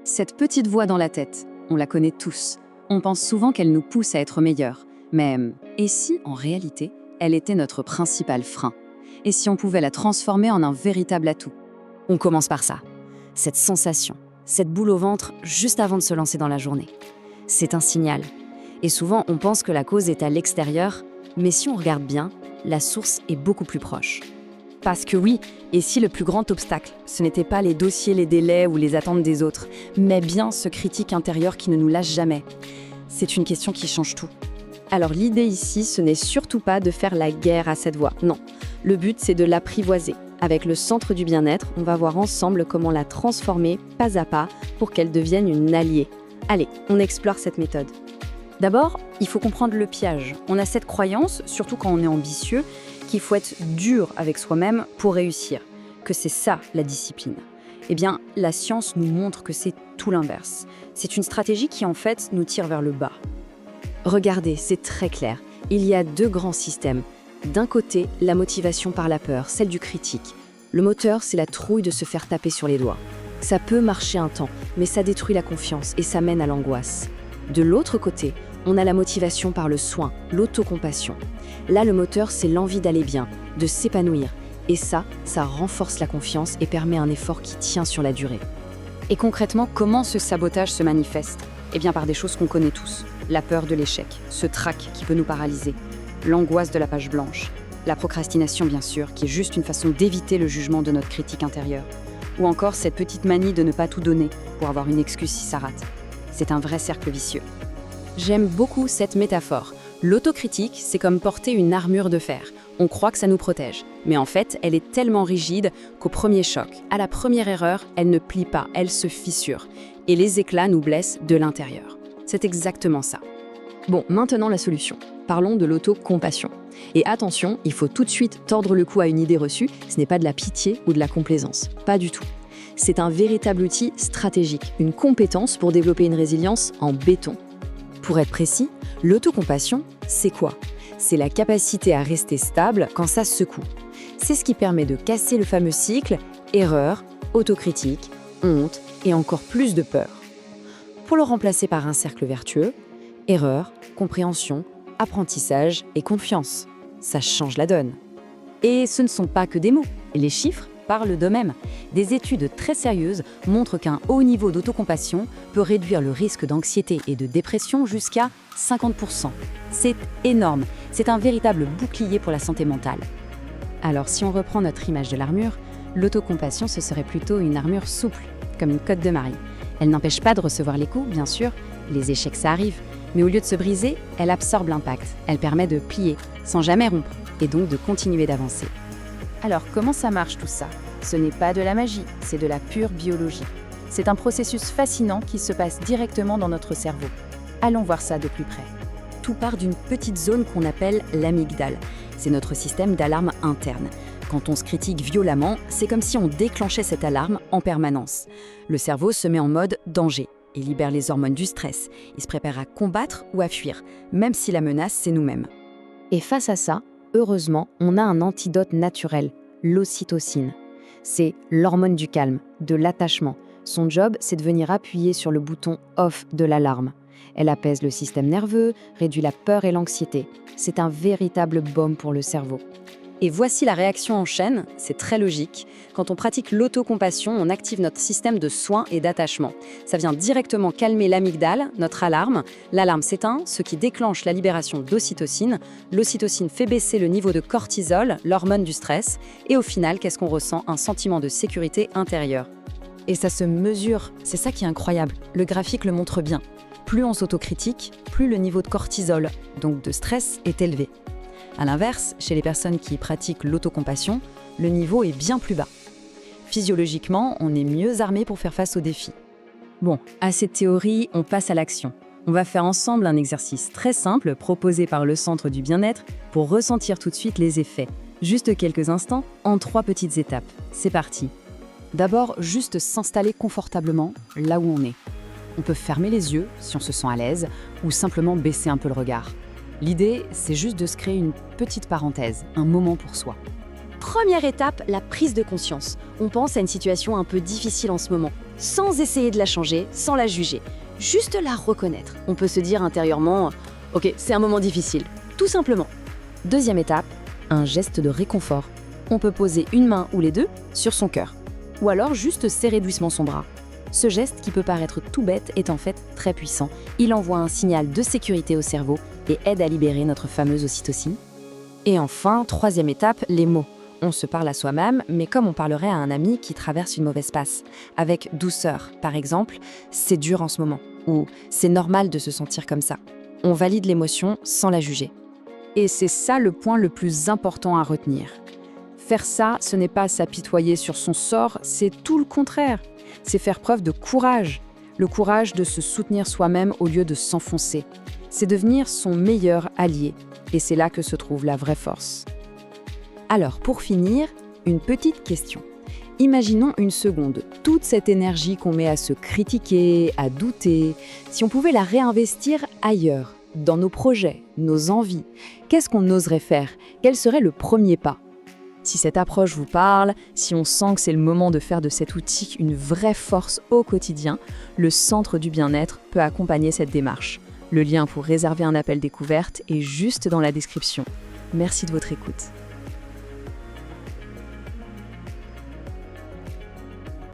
Cette petite voix dans la tête, on la connaît tous. On pense souvent qu'elle nous pousse à être meilleurs. Mais et si, en réalité, elle était notre principal frein? Et si on pouvait la transformer en un véritable atout? On commence par ça. Cette sensation, cette boule au ventre juste avant de se lancer dans la journée. C'est un signal. Et souvent, on pense que la cause est à l'extérieur, mais si on regarde bien, la source est beaucoup plus proche. Parce que oui, et si le plus grand obstacle, ce n'était pas les dossiers, les délais ou les attentes des autres, mais bien ce critique intérieur qui ne nous lâche jamais. C'est une question qui change tout. Alors l'idée ici, ce n'est surtout pas de faire la guerre à cette voix, non. Le but, c'est de l'apprivoiser. Avec le centre du bien-être, on va voir ensemble comment la transformer pas à pas pour qu'elle devienne une alliée. Allez, on explore cette méthode. D'abord, il faut comprendre le piège. On a cette croyance, surtout quand on est ambitieux, qu'il faut être dur avec soi-même pour réussir, que c'est ça la discipline. Eh bien, la science nous montre que c'est tout l'inverse. C'est une stratégie qui en fait nous tire vers le bas. Regardez, c'est très clair. Il y a deux grands systèmes. D'un côté, la motivation par la peur, celle du critique. Le moteur, c'est la trouille de se faire taper sur les doigts. Ça peut marcher un temps, mais ça détruit la confiance et ça mène à l'angoisse. De l'autre côté, on a la motivation par le soin, l'autocompassion. Là, le moteur, c'est l'envie d'aller bien, de s'épanouir. Et ça renforce la confiance et permet un effort qui tient sur la durée. Et concrètement, comment ce sabotage se manifeste? Eh bien, par des choses qu'on connaît tous. La peur de l'échec, ce trac qui peut nous paralyser, l'angoisse de la page blanche, la procrastination bien sûr, qui est juste une façon d'éviter le jugement de notre critique intérieure, ou encore cette petite manie de ne pas tout donner pour avoir une excuse si ça rate. C'est un vrai cercle vicieux. J'aime beaucoup cette métaphore. L'autocritique, c'est comme porter une armure de fer. On croit que ça nous protège, mais en fait, elle est tellement rigide qu'au premier choc, à la première erreur, elle ne plie pas, elle se fissure. Et les éclats nous blessent de l'intérieur. C'est exactement ça. Bon, maintenant la solution. Parlons de l'autocompassion. Et attention, il faut tout de suite tordre le cou à une idée reçue, ce n'est pas de la pitié ou de la complaisance. Pas du tout. C'est un véritable outil stratégique, une compétence pour développer une résilience en béton. Pour être précis, l'autocompassion, c'est quoi? C'est la capacité à rester stable quand ça se secoue. C'est ce qui permet de casser le fameux cycle erreur, autocritique, honte et encore plus de peur. Pour le remplacer par un cercle vertueux, erreur, compréhension, apprentissage et confiance. Ça change la donne. Et ce ne sont pas que des mots. Les chiffres parlent d'eux-mêmes. Des études très sérieuses montrent qu'un haut niveau d'autocompassion peut réduire le risque d'anxiété et de dépression jusqu'à 50%. C'est énorme. C'est un véritable bouclier pour la santé mentale. Alors si on reprend notre image de l'armure, l'autocompassion ce serait plutôt une armure souple, comme une cotte de marée. Elle n'empêche pas de recevoir les coups, bien sûr. Les échecs, ça arrive. Mais au lieu de se briser, elle absorbe l'impact. Elle permet de plier, sans jamais rompre, et donc de continuer d'avancer. Alors, comment ça marche tout ça? Ce n'est pas de la magie, c'est de la pure biologie. C'est un processus fascinant qui se passe directement dans notre cerveau. Allons voir ça de plus près. Tout part d'une petite zone qu'on appelle l'amygdale. C'est notre système d'alarme interne. Quand on se critique violemment, c'est comme si on déclenchait cette alarme en permanence. Le cerveau se met en mode danger. Il libère les hormones du stress. Il se prépare à combattre ou à fuir, même si la menace, c'est nous-mêmes. Et face à ça, heureusement, on a un antidote naturel, l'ocytocine. C'est l'hormone du calme, de l'attachement. Son job, c'est de venir appuyer sur le bouton off de l'alarme. Elle apaise le système nerveux, réduit la peur et l'anxiété. C'est un véritable baume pour le cerveau. Et voici la réaction en chaîne, c'est très logique. Quand on pratique l'autocompassion, on active notre système de soins et d'attachement. Ça vient directement calmer l'amygdale, notre alarme. L'alarme s'éteint, ce qui déclenche la libération d'ocytocine. L'ocytocine fait baisser le niveau de cortisol, l'hormone du stress. Et au final, qu'est-ce qu'on ressent? Un sentiment de sécurité intérieure. Et ça se mesure, c'est ça qui est incroyable. Le graphique le montre bien. Plus on s'autocritique, plus le niveau de cortisol, donc de stress, est élevé. A l'inverse, chez les personnes qui pratiquent l'autocompassion, le niveau est bien plus bas. Physiologiquement, on est mieux armé pour faire face aux défis. Bon, à cette théorie, on passe à l'action. On va faire ensemble un exercice très simple proposé par le Centre du bien-être pour ressentir tout de suite les effets. Juste quelques instants, en 3 petites étapes. C'est parti. D'abord, juste s'installer confortablement là où on est. On peut fermer les yeux si on se sent à l'aise ou simplement baisser un peu le regard. L'idée, c'est juste de se créer une petite parenthèse, un moment pour soi. Première étape, la prise de conscience. On pense à une situation un peu difficile en ce moment, sans essayer de la changer, sans la juger. Juste la reconnaître. On peut se dire intérieurement « Ok, c'est un moment difficile », tout simplement. Deuxième étape, un geste de réconfort. On peut poser une main ou les deux sur son cœur, ou alors juste serrer doucement son bras. Ce geste, qui peut paraître tout bête, est en fait très puissant. Il envoie un signal de sécurité au cerveau et aide à libérer notre fameuse ocytocine. Et enfin, troisième étape, les mots. On se parle à soi-même, mais comme on parlerait à un ami qui traverse une mauvaise passe. Avec douceur, par exemple, « c'est dur en ce moment » ou « c'est normal de se sentir comme ça ». On valide l'émotion sans la juger. Et c'est ça le point le plus important à retenir. Faire ça, ce n'est pas s'apitoyer sur son sort, c'est tout le contraire. C'est faire preuve de courage. Le courage de se soutenir soi-même au lieu de s'enfoncer. C'est devenir son meilleur allié. Et c'est là que se trouve la vraie force. Alors, pour finir, une petite question. Imaginons une seconde, toute cette énergie qu'on met à se critiquer, à douter, si on pouvait la réinvestir ailleurs, dans nos projets, nos envies, qu'est-ce qu'on oserait faire? Quel serait le premier pas? Si cette approche vous parle, si on sent que c'est le moment de faire de cet outil une vraie force au quotidien, le Centre du Bien-être peut accompagner cette démarche. Le lien pour réserver un appel découverte est juste dans la description. Merci de votre écoute.